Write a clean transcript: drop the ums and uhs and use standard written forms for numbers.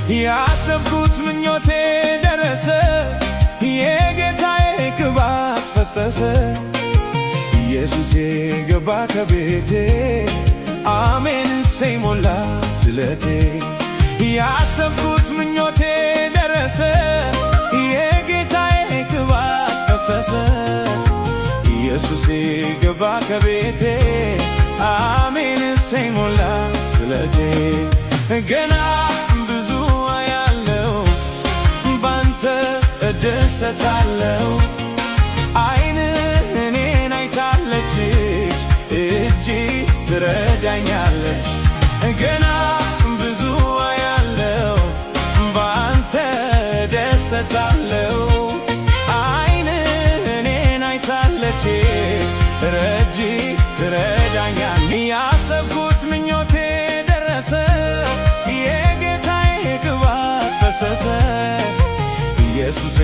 ያሰብኩት ምኞቴ ደረሰ፣ የጌታዬ ቅባት ፈሰሰ። ኢየሱሴ ገባ ከቤቴ፣ አሜን እሰይ ሞላ ስለቴ። ያሰብኩት ምኞቴ ደረሰ፣ የጌታዬ ቅባት ፈሰሰ። ኢየሱሴ ገባ ከቤቴ፣ አሜን እሰይ ሞላ ስለቴ። ገና ብዙ አያለው፣ ባንተ እደሰታለው። ዓይንህ እኔን አይታለች፣ እጅ ትረዳኛለች። ገና ብዙ አያለው፣ ባንተ እደሰታለው። ዓይንህ እኔን አይታለች፣ ረጅ ትረዳኛል። ያሰብኩት ምኞቴ ደረሰ፣ የጌታዬ ቅባት ፈሰሰ። ኢየሱሴ